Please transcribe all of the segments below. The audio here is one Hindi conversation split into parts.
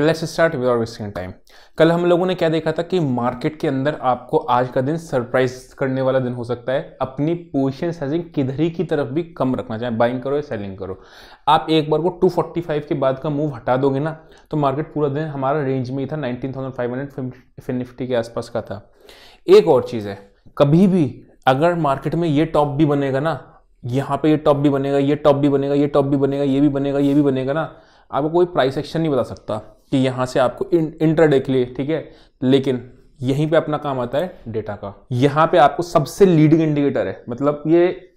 Let's start without wasting time. कल हम लोगों ने क्या देखा था कि मार्केट के अंदर आपको आज का दिन सरप्राइज करने वाला दिन हो सकता है। अपनी पोजीशन साइजिंग किधर ही की तरफ भी कम रखना, चाहे बाइंग करो या सेलिंग करो। आप एक बार को 245 के बाद का मूव हटा दोगे ना, तो मार्केट पूरा दिन हमारा रेंज में ही था, 19,500 निफ्टी के आसपास का था। एक और चीज़ है, कभी भी अगर मार्केट में ये टॉप भी बनेगा ना, यहाँ पे ये टॉप भी बनेगा, ये टॉप भी बनेगा, ये टॉप भी बनेगा, ये भी बनेगा, ये भी बनेगा ना, आपको कोई प्राइस एक्शन नहीं बता सकता कि यहाँ से आपको इंट्राडे के लिए, ठीक है। लेकिन यहीं पे अपना काम आता है डेटा का। यहाँ पे आपको सबसे लीडिंग इंडिकेटर है, मतलब ये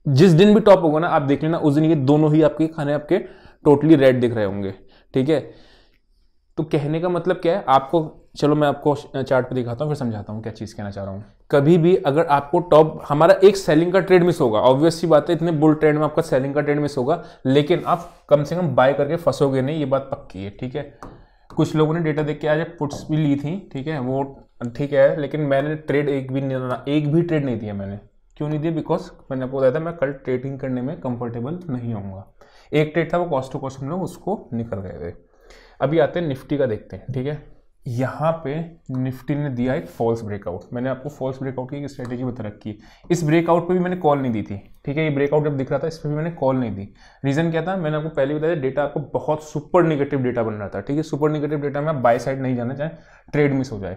जिस दिन भी टॉप होगा ना, आप देख लेना उस दिन ये दोनों ही आपके खाने आपके टोटली रेड दिख रहे होंगे, ठीक है। तो कहने का मतलब क्या है आपको, चलो मैं आपको चार्ट पे दिखाता हूँ फिर समझाता हूँ क्या चीज़ कहना चाह रहा हूँ। कभी भी अगर आपको टॉप, हमारा एक सेलिंग का ट्रेड मिस होगा, ऑब्वियस सी बात है, इतने बुल ट्रेड में आपका सेलिंग का ट्रेड मिस होगा, लेकिन आप कम से कम बाय करके फंसोगे नहीं, ये बात पक्की है, ठीक है। कुछ लोगों ने डेटा देख के आज पुट्स भी ली थी, ठीक है, वो ठीक है, लेकिन मैंने ट्रेड एक भी ट्रेड नहीं दिया मैंने। क्यों नहीं दिया? बिकॉज मैंने आपको बताया था मैं कल ट्रेडिंग करने में कंफर्टेबल नहीं होऊंगा। एक ट्रेड था वो कॉस्ट टू कॉस्ट हम लोग उसको निकल गए थे। अभी आते हैं निफ्टी का, देखते हैं, ठीक है। यहाँ पे निफ्टी ने दिया एक फॉल्स ब्रेकआउट। मैंने आपको फॉल्स ब्रेकआउट की एक स्ट्रेटेजी बता रखी है। इस ब्रेकआउट पे भी मैंने कॉल नहीं दी थी, ठीक है। ये ब्रेकआउट जब दिख रहा था इस पर भी मैंने कॉल नहीं दी। रीजन क्या था? मैंने आपको पहले बताया, डेटा आपको बहुत सुपर निगेटिव डेटा बन रहा था, ठीक है। सुपर निगेटिव डेटा में आप बाय साइड नहीं जाना, चाहे ट्रेड मिस हो जाए।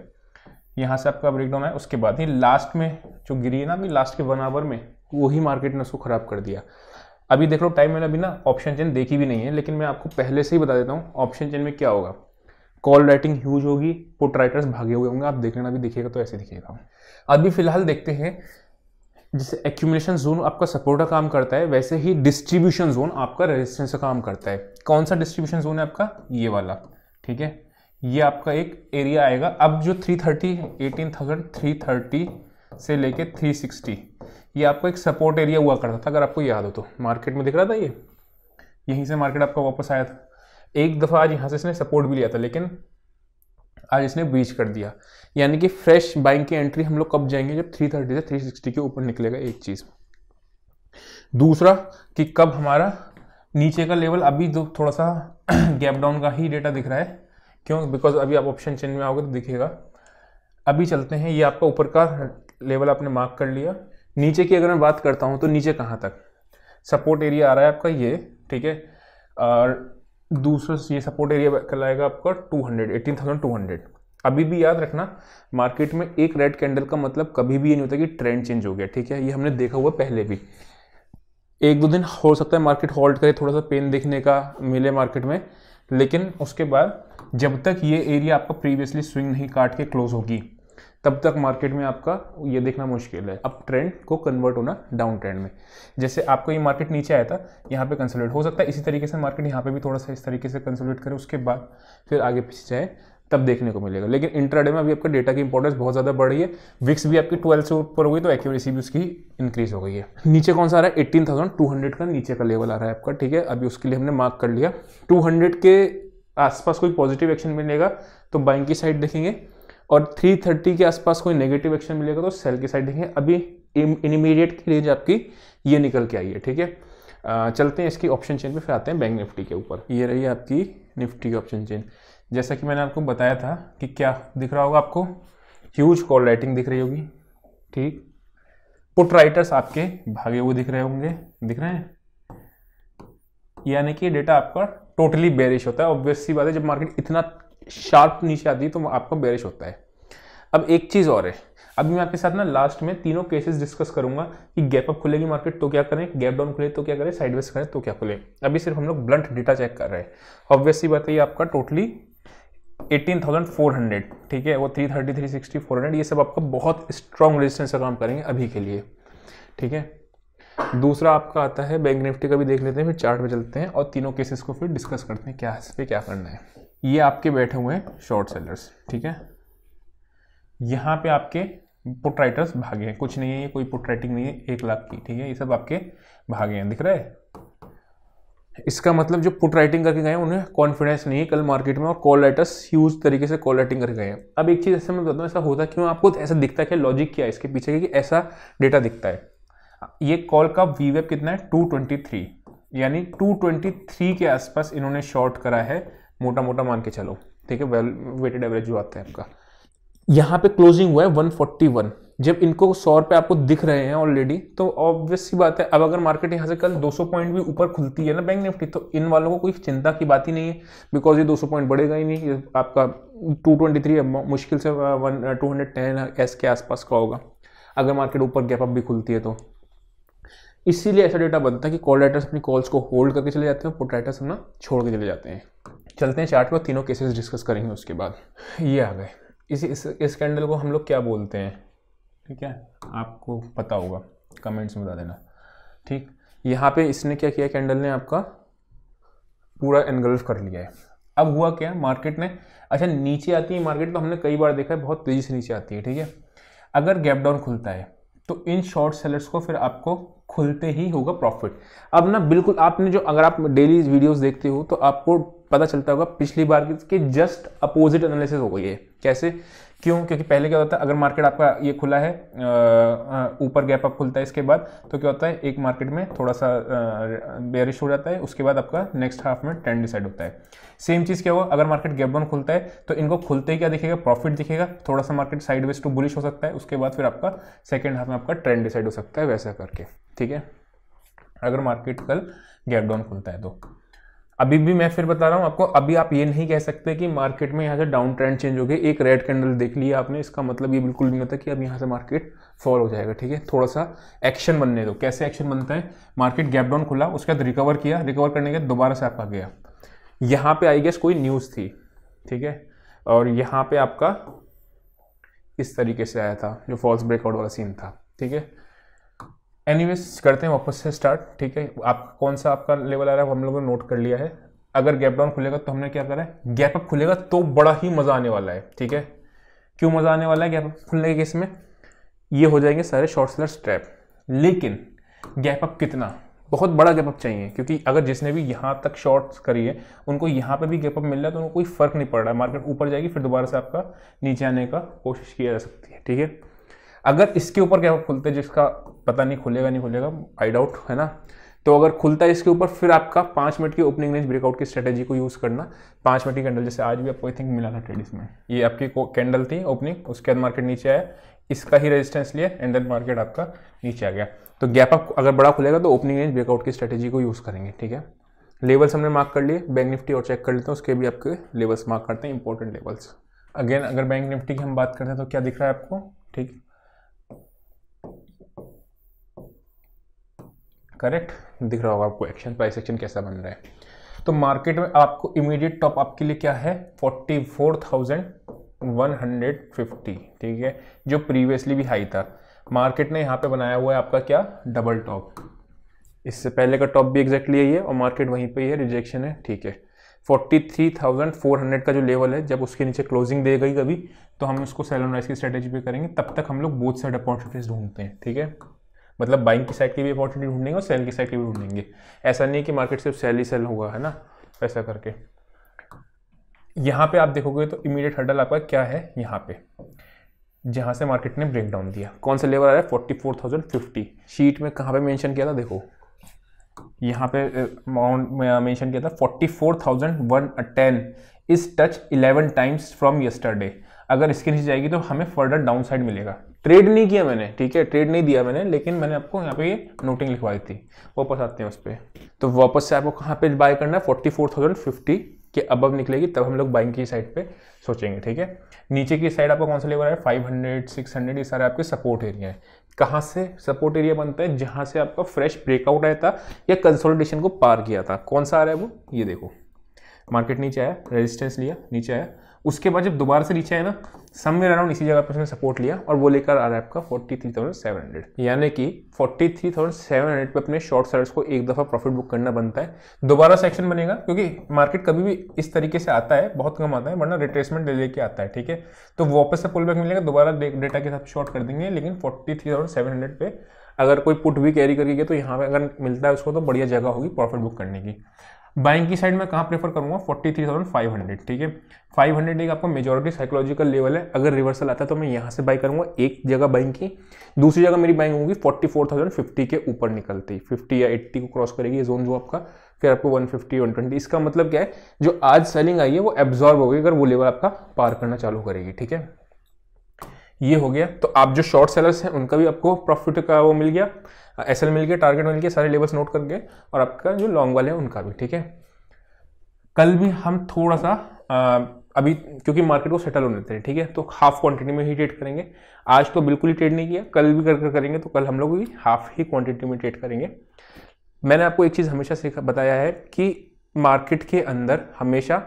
यहाँ से आपका ब्रेकडाउन है, उसके बाद ही लास्ट में जो गिरी है ना, अभी लास्ट के 1 आवर में, वही मार्केट ने उसको खराब कर दिया। अभी देख लो टाइम, मैंने अभी ना ऑप्शन चेन देखी भी नहीं है, लेकिन मैं आपको पहले से ही बता देता हूँ ऑप्शन चेन में क्या होगा। कॉल राइटिंग ह्यूज होगी, पुट राइटर्स भागे हुए होंगे, आप देख लेना, अभी दिखेगा तो ऐसे दिखेगा। अभी फिलहाल देखते हैं, जैसे एक्यूमुलेशन जोन आपका सपोर्ट का काम करता है, वैसे ही डिस्ट्रीब्यूशन जोन आपका रेजिस्टेंस का काम करता है। कौन सा डिस्ट्रीब्यूशन जोन है आपका? ये वाला, ठीक है। ये आपका एक एरिया आएगा। अब जो 330, 18,330 से लेके 360, ये आपको एक सपोर्ट एरिया हुआ करता था, अगर आपको याद हो तो। मार्केट में दिख रहा था ये, यहीं से मार्केट आपका वापस आया था। एक दफ़ा आज यहाँ से इसने सपोर्ट भी लिया था, लेकिन आज इसने ब्रीच कर दिया। यानी कि फ्रेश बाइंग की एंट्री हम लोग कब जाएंगे? जब 330 से 360 के ऊपर निकलेगा, एक चीज़। दूसरा कि कब हमारा नीचे का लेवल, अभी तो थोड़ा सा गैप डाउन का ही डेटा दिख रहा है। क्यों? बिकॉज अभी आप ऑप्शन चेन में आओगे तो दिखेगा। अभी चलते हैं, ये आपका ऊपर का लेवल आपने मार्क कर लिया। नीचे की अगर मैं बात करता हूँ तो नीचे कहाँ तक सपोर्ट एरिया आ रहा है आपका, ये, ठीक है। और दूसरा ये सपोर्ट एरिया कहलाएगा आपका 200, 18,200। अभी भी याद रखना, मार्केट में एक रेड कैंडल का मतलब कभी भी ये नहीं होता कि ट्रेंड चेंज हो गया, ठीक है। ये हमने देखा हुआ पहले भी। एक दो दिन हो सकता है मार्केट होल्ड करे, थोड़ा सा पेन देखने का मिले मार्केट में, लेकिन उसके बाद जब तक ये एरिया आपका प्रीवियसली स्विंग नहीं काट के क्लोज होगी, तब तक मार्केट में आपका ये देखना मुश्किल है अब ट्रेंड को कन्वर्ट होना डाउन ट्रेंड में। जैसे आपका ये मार्केट नीचे आया था, यहाँ पे कंसोलिडेट हो सकता है, इसी तरीके से मार्केट यहाँ पे भी थोड़ा सा इस तरीके से कंसोलिडेट करे, उसके बाद फिर आगे पीछे जाए, तब देखने को मिलेगा। लेकिन इंट्राडे में अभी आपका डेटा की इंपॉर्टेंस बहुत ज़्यादा बढ़ रही है। विक्स भी आपकी 12 से ऊपर हो गई, तो एक्यूरेसी भी उसकी इंक्रीज हो गई है। नीचे कौन सा आ रहा है? 18,200 का नीचे का लेवल आ रहा है आपका, ठीक है। अभी उसके लिए हमने मार्क कर लिया। 200 के आसपास कोई पॉजिटिव एक्शन मिलेगा तो बाइंग की साइड देखेंगे, और 330 के आसपास कोई नेगेटिव एक्शन मिलेगा तो सेल की साइड देखेंगे। अभी इमीडिएट की रेंज आपकी ये निकल के आई है, ठीक है। चलते हैं इसकी ऑप्शन चेन पे, फिर आते हैं बैंक निफ्टी के ऊपर। ये रही आपकी निफ्टी की ऑप्शन चेन। जैसा कि मैंने आपको बताया था कि क्या दिख रहा होगा आपको, ह्यूज कॉल राइटिंग दिख रही होगी, ठीक। पुट राइटर्स आपके भागे हुए दिख रहे होंगे, दिख रहे हैं। यानी कि डेटा आपका टोटली बेरिश होता है। ऑब्वियस सी बात है, जब मार्केट इतना शार्प नीचे आती है तो आपका बेरिश होता है। अब एक चीज़ और है, अभी मैं आपके साथ ना लास्ट में तीनों केसेस डिस्कस करूंगा कि गैप अप खुलेगी मार्केट तो क्या करें, गैप डाउन खुले तो क्या करें, साइडवेज करें तो क्या खुले। अभी सिर्फ हम लोग ब्लंट डेटा चेक कर रहे हैं। ऑब्वियस सी बात है, ये आपका टोटली 18,400, ठीक है। वो 330, 360, 400, ये सब आपका बहुत स्ट्रॉन्ग रेजिस्टेंस का काम करेंगे अभी के लिए, ठीक है। दूसरा आपका आता है बैंक निफ्टी का भी देख लेते हैं, फिर चार्ट पे चलते हैं और तीनों केसेस को फिर डिस्कस करते हैं क्या इस पर क्या करना है। ये आपके बैठे हुए हैं शॉर्ट सेलर्स, ठीक है। यहाँ पे आपके पुट राइटर्स भागे हैं, कुछ नहीं है, ये कोई पुट राइटिंग नहीं है 1 लाख की, ठीक है। ये सब आपके भागे हैं, दिख रहा है। इसका मतलब जो पुट राइटिंग करके गए हैं उन्हें कॉन्फिडेंस नहीं है कल मार्केट में, और कॉल राइटर्स ह्यूज तरीके से कॉल राइटिंग करके गए हैं। अब एक चीज़ ऐसे मैं बताता हूँ, ऐसा होता क्यों, आपको ऐसा दिखता है कि लॉजिक क्या है इसके पीछे कि ऐसा डेटा दिखता है। ये कॉल का वीवेप कितना है? 223, यानी 223 के आसपास इन्होंने शॉर्ट करा है, मोटा मोटा मान के चलो, ठीक है, वेटेड एवरेज जो आता है आपका। यहाँ पे क्लोजिंग हुआ है 141। जब इनको 100 रुपये आपको दिख रहे हैं ऑलरेडी, तो ऑब्वियस सी बात है, अब अगर मार्केट यहाँ से कल 200 पॉइंट भी ऊपर खुलती है ना बैंक निफ्टी, तो इन वालों को कोई चिंता की बात ही नहीं है, बिकॉज ये 200 पॉइंट बढ़ेगा ही नहीं। ये आपका 223 मुश्किल से 210 एस के आसपास का होगा अगर मार्केट ऊपर गैप अप भी खुलती है तो। इसीलिए ऐसा डेटा बनता है कि कॉल राइटर्स अपनी कॉल्स को होल्ड करके चले जाते हैं, पुट राइटर्स अपना छोड़ के चले जाते हैं। चलते हैं चार्ट पर, तीनों केसेस डिस्कस करेंगे उसके बाद। ये आ गए। इस कैंडल को हम लोग क्या बोलते हैं, ठीक है, आपको पता होगा, कमेंट्स में बता देना। ठीक, यहाँ पे इसने क्या किया, कैंडल ने आपका पूरा एनगल्फ कर लिया है। अब हुआ क्या, मार्केट ने, अच्छा नीचे आती है मार्केट, तो हमने कई बार देखा है बहुत तेजी से नीचे आती है, ठीक है। अगर गैप डाउन खुलता है तो इन शॉर्ट सेलर्स को फिर आपको खुलते ही होगा प्रॉफिट। अब ना बिल्कुल आपने जो, अगर आप डेली वीडियोस देखते हो तो आपको पता चलता होगा पिछली बार की जस्ट अपोजिट एनालिसिस हो गई है। कैसे, क्यों, क्योंकि पहले क्या होता है, अगर मार्केट आपका ये खुला है, ऊपर गैप अप खुलता है इसके बाद, तो क्या होता है, एक मार्केट में थोड़ा सा बेयरिश हो जाता है, उसके बाद आपका नेक्स्ट हाफ में ट्रेंड डिसाइड होता है। सेम चीज़ क्या हुआ, अगर मार्केट गैप डाउन खुलता है तो इनको खुलते ही क्या दिखेगा, प्रॉफिट दिखेगा, थोड़ा सा मार्केट साइडवेज टू बुलिश हो सकता है, उसके बाद फिर आपका सेकेंड हाफ में आपका ट्रेंड डिसाइड हो सकता है, वैसा करके, ठीक है, अगर मार्केट कल गैप डाउन खुलता है तो। अभी भी मैं फिर बता रहा हूं आपको, अभी आप ये नहीं कह सकते कि मार्केट में यहाँ से डाउन ट्रेंड चेंज हो गई, एक रेड कैंडल देख लिया आपने, इसका मतलब ये बिल्कुल नहीं होता कि अब यहाँ से मार्केट फॉल हो जाएगा, ठीक है। थोड़ा सा एक्शन बनने दो। कैसे एक्शन बनता है, मार्केट गैप डाउन खुला, उसके बाद रिकवर किया, रिकवर करने के बाद दोबारा से आपका गया, यहाँ पे आई गेस कोई न्यूज़ थी, ठीक है, और यहाँ पे आपका इस तरीके से आया था जो फॉल्स ब्रेकआउट वाला सीन था, ठीक है। एनीवेज करते हैं वापस से स्टार्ट, ठीक है। आप कौन सा आपका लेवल आ रहा है हम लोगों ने नोट कर लिया है। अगर गैप डाउन खुलेगा तो हमने क्या करा है, गैप अप खुलेगा तो बड़ा ही मजा आने वाला है, ठीक है। क्यों मजा आने वाला है गैप अप खुलने के केस में, ये हो जाएंगे सारे शॉर्ट सेलर्स ट्रैप। लेकिन गैप अप कितना, बहुत बड़ा गैप अप चाहिए, क्योंकि अगर जिसने भी यहाँ तक शॉर्ट्स करी है उनको यहाँ पे भी गैप अप मिल रहा है तो उनको कोई फर्क नहीं पड़ रहा है, मार्केट ऊपर जाएगी फिर दोबारा से आपका नीचे आने का कोशिश किया जा सकती है, ठीक है। अगर इसके ऊपर गैप अप खुलते हैं, जिसका पता नहीं खुलेगा नहीं खुलेगा, आई डाउट, है ना, तो अगर खुलता है इसके ऊपर, फिर आपका 5 मिनट की ओपनिंग रेंज ब्रेकआउट की स्ट्रेटेजी को यूज करना। 5 मिनट की कैंडल, जैसे आज भी आपको आई थिंक मिला था ट्रेडिस में, ये आपकी कैंडल थी ओपनिंग, उसके बाद मार्केट नीचे आया, इसका ही रेजिस्टेंस लिया एंड देन मार्केट आपका नीचे आ गया। तो गैप अप अगर बड़ा खुलेगा तो ओपनिंग रेंज ब्रेकआउट की स्ट्रेटेजी को यूज करेंगे, ठीक है। लेवल्स हमने मार्क कर लिए, बैंक निफ्टी और चेक कर लेते हैं, उसके भी आपके लेवल्स मार्क करते हैं, इंपॉर्टेंट लेवल्स। अगेन अगर बैंक निफ्टी की हम बात करते हैं तो क्या दिख रहा है आपको, ठीक, करेक्ट दिख रहा होगा आपको, एक्शन प्राइस एक्शन कैसा बन रहा है। तो मार्केट में आपको इमीडिएट टॉप आपके लिए क्या है, 44,150, ठीक है, जो प्रीवियसली भी हाई था। मार्केट ने यहाँ पे बनाया हुआ है आपका क्या, डबल टॉप, इससे पहले का टॉप भी एग्जैक्टली यही है और मार्केट वहीं पे ही है, रिजेक्शन है, ठीक है। 43,400 का जो लेवल है, जब उसके नीचे क्लोजिंग दे गई कभी, तो हम उसको सेल एंड राइज की स्ट्रेटेजी पे करेंगे, तब तक हम लोग बोथ साइड अपॉर्चुनिटीज ढूंढते हैं, ठीक है। मतलब बाइंग की साइड की भी अपॉर्चुनिटी ढूंढेंगे और सेल की साइड की भी ढूंढेंगे। ऐसा नहीं कि मार्केट सिर्फ सेल ही सेल होगा, है ना, ऐसा करके। यहाँ पे आप देखोगे तो इमीडिएट हर्डल आपका क्या है, यहाँ पे जहाँ से मार्केट ने ब्रेक डाउन दिया, कौन सा लेवल आ रहा है, 44,050। शीट में कहाँ पे मेंशन किया था, देखो यहाँ पे मेंशन किया था 44,110 is touch 11 times from yesterday. अगर इसके नीचे जाएगी तो हमें फर्दर डाउन साइड मिलेगा। ट्रेड नहीं किया मैंने, ठीक है, ट्रेड नहीं दिया मैंने, लेकिन मैंने आपको यहाँ पे ये नोटिंग लिखवाई थी। वापस आते हैं उस पर, तो वापस से आपको कहाँ पे बाय करना है, 44,050 के अबव निकलेगी तब हम लोग बाइंग की साइड पे सोचेंगे, ठीक है। नीचे की साइड आपका कौन सा लेवल है, 500, 600, ये सारे आपके सपोर्ट एरिया है। कहाँ से सपोर्ट एरिया बनता है, जहाँ से आपका फ्रेश ब्रेकआउट आया था या कंसोलिडेशन को पार किया था। कौन सा आ रहा है वो, ये देखो, मार्केट नीचे आया, रेजिस्टेंस लिया, नीचे आया, उसके बाद जब दोबारा से नीचे आया ना, समवेयर अराउंड इसी जगह पर उसने सपोर्ट लिया और वो लेकर आ रहा है आपका 43,700, यानी कि 43,700 पे अपने शॉर्ट सेलर्स को एक दफ़ा प्रॉफिट बुक करना बनता है। दोबारा सेक्शन बनेगा, क्योंकि मार्केट कभी भी इस तरीके से आता है, बहुत कम आता है, वरना रिट्रेसमेंट ले लेके आता है, ठीक है। तो वापस से पुल बैक मिलेगा, दोबारा डेटा के साथ शॉर्ट कर देंगे, लेकिन 43,700 पे अगर कोई पुट भी कैरी करके गया तो यहाँ पे अगर मिलता है उसको तो बढ़िया जगह होगी प्रॉफिट बुक करने की। बाइंग की साइड में कहाँ प्रेफर करूंगा, 43,500, ठीक है। 500 एक आपका मेजॉरिटी साइकोलॉजिकल लेवल है, अगर रिवर्सल आता है तो मैं यहाँ से बाई करूंगा एक जगह बाइंग की, दूसरी जगह मेरी बाइंग होगी 44,050 के ऊपर निकलती, 50 या 80 को क्रॉस करेगी ये जोन जो आपका, फिर आपको 150 120। इसका मतलब क्या है, जो आज सेलिंग आई है वो एब्जॉर्ब हो गई अगर वो लेवल आपका पार करना चालू करेगी, ठीक है। ये हो गया। तो आप जो शॉर्ट सेलर्स हैं उनका भी आपको प्रॉफिट का वो मिल गया, एसएल मिल गया, टारगेट मिल गया, सारे लेवल्स नोट कर गए, और आपका जो लॉन्ग वाले हैं उनका भी, ठीक है। कल भी हम थोड़ा सा अभी क्योंकि मार्केट को सेटल होने देते हैं, ठीक है, तो हाफ क्वांटिटी में ही ट्रेड करेंगे। आज तो बिल्कुल ही ट्रेड नहीं किया, कल भी कर करेंगे, तो कल हम लोग भी हाफ ही क्वांटिटी में ट्रेड करेंगे। मैंने आपको एक चीज़ हमेशा बताया है कि मार्केट के अंदर हमेशा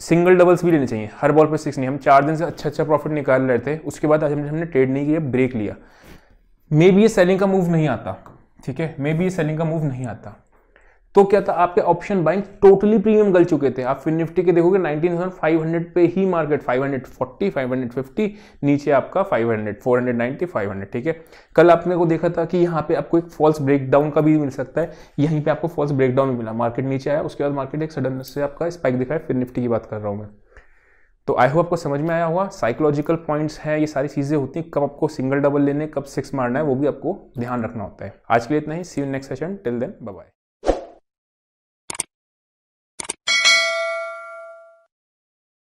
सिंगल डबल्स भी लेने चाहिए, हर बॉल पे 6 नहीं। हम 4 दिन से अच्छा प्रॉफिट निकाल रहे थे, उसके बाद आज हमने ट्रेड नहीं किया, ब्रेक लिया, मे बी ये सेलिंग का मूव नहीं आता, ठीक है, मे बी ये सेलिंग का मूव नहीं आता, तो क्या था, आपके ऑप्शन बाइंग टोटली प्रीमियम गल चुके थे। आप फिर निफ्टी के देखोगे 19,500 पे ही मार्केट, 540 550 नीचे आपका 500 490 500, ठीक है। कल आपने को देखा था कि यहाँ पे आपको एक फॉल्स ब्रेकडाउन का भी मिल सकता है, यहीं पे आपको फॉल्स ब्रेकडाउन भी मिला, मार्केट नीचे आया, उसके बाद मार्केट एक सडन से आपका स्पाइक दिखाया, फिर निफ्टी की बात कर रहा हूँ मैं। तो आई होप आपको समझ में आया होगा, साइकोलॉजिकल पॉइंट्स हैं, ये सारी चीजें होती हैं, कब आपको सिंगल डबल लेने, कब 6 मारना है, वो भी आपको ध्यान रखना होता है। आज के लिए इतना ही, see you next session, till then bye bye.